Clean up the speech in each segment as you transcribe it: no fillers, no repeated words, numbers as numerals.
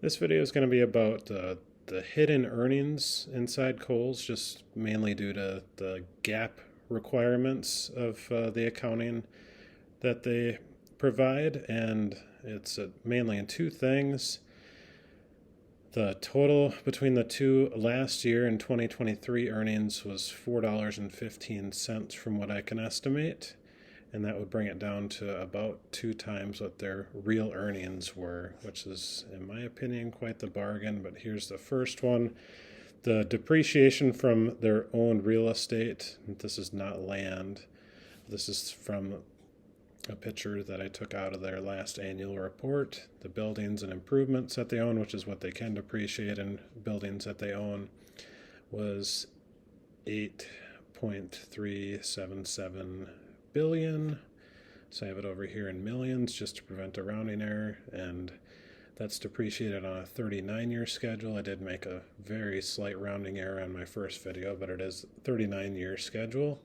This video is going to be about the hidden earnings inside Kohl's, just mainly due to the GAAP requirements of the accounting that they provide, and it's mainly in two things. The total between the two last year and 2023 earnings was $4.15 from what I can estimate, and that would bring it down to about 2 times what their real earnings were, which is, in my opinion, quite the bargain. But here's the first one. The depreciation from their owned real estate. This is not land. This is from a picture that I took out of their last annual report. The buildings and improvements that they own, which is what they can depreciate in buildings that they own, was 8.377 billion. So I have it over here in millions just to prevent a rounding error, and that's depreciated on a 39-year schedule. I did make a very slight rounding error on my first video, but it is a 39-year schedule.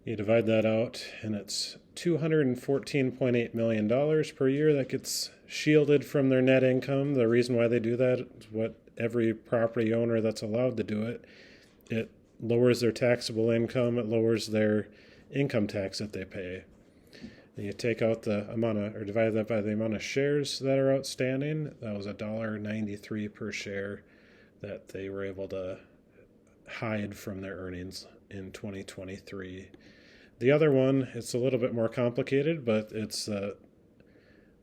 You divide that out, and it's $214.8 million per year that gets shielded from their net income. The reason why they do that is what every property owner that's allowed to do it. It lowers their taxable income. It lowers their income tax that they pay. And you take out the amount of, or divide that by the amount of shares that are outstanding. That was $1.93 per share that they were able to hide from their earnings in 2023. The other one, it's a little bit more complicated, but it's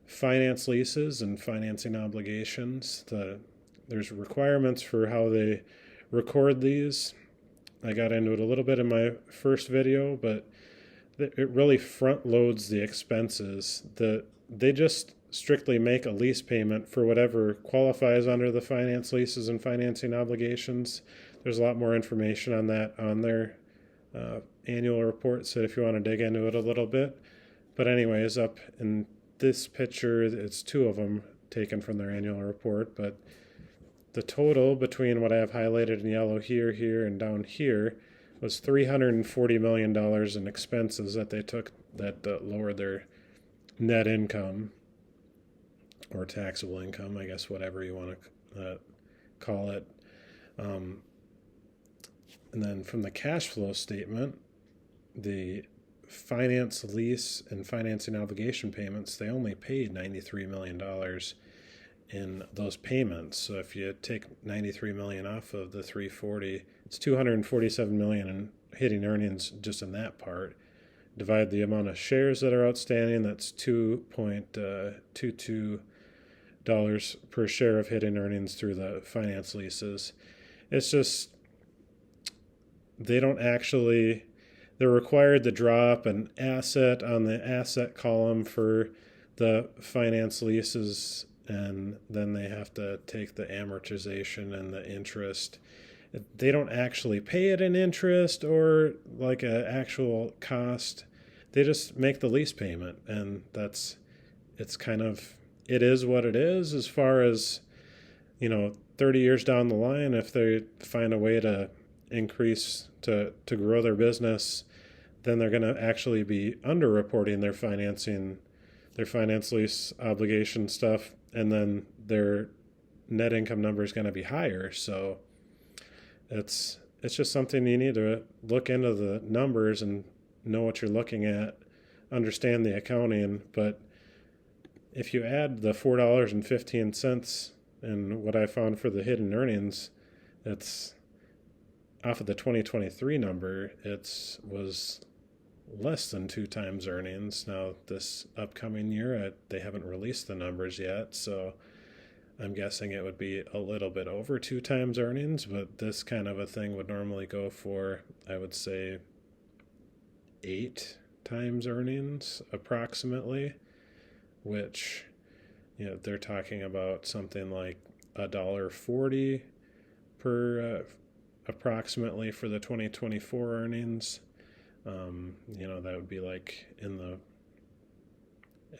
finance leases and financing obligations. There's requirements for how they record these. I got into it a little bit in my first video, but it really front loads the expenses. They just strictly make a lease payment for whatever qualifies under the finance leases and financing obligations. There's a lot more information on that on their annual report, so if you want to dig into it a little bit. But anyways, up in this picture, it's two of them taken from their annual report, but the total between what I have highlighted in yellow here, and down here was $340 million in expenses that they took that lowered their net income, or taxable income, I guess, whatever you want to call it. And then from the cash flow statement, the finance, lease, and financing obligation payments, they only paid $93 million in those payments. So if you take $93 million off of the $340, it's $247 million in hitting earnings just in that part. Divide the amount of shares that are outstanding, that's $2.22 per share of hitting earnings through the finance leases. It's just, they're required to drop an asset on the asset column for the finance leases, and then they have to take the amortization and the interest. They don't actually pay it in interest or like an actual cost. They just make the lease payment, and it is what it is. As far as, 30 years down the line, if they find a way to increase to grow their business, then they're going to actually be underreporting their finance lease obligation stuff, and then their net income number is going to be higher. So it's just something you need to look into the numbers and know what you're looking at, understand the accounting. But if you add the $4.15 and what I found for the hidden earnings, it's off of the 2023 number, it was less than 2 times earnings. Now, this upcoming year, they haven't released the numbers yet, so I'm guessing it would be a little bit over 2 times earnings, but this kind of a thing would normally go for, I would say, 8 times earnings approximately, which, they're talking about something like $1.40 per approximately for the 2024 earnings. That would be like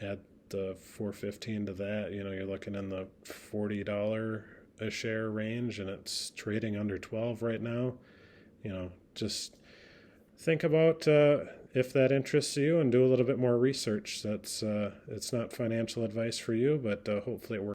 add the 415 to that, you're looking in the $40 a share range, and it's trading under 12 right now. Just think about if that interests you, and do a little bit more research. It's not financial advice for you, but hopefully it works.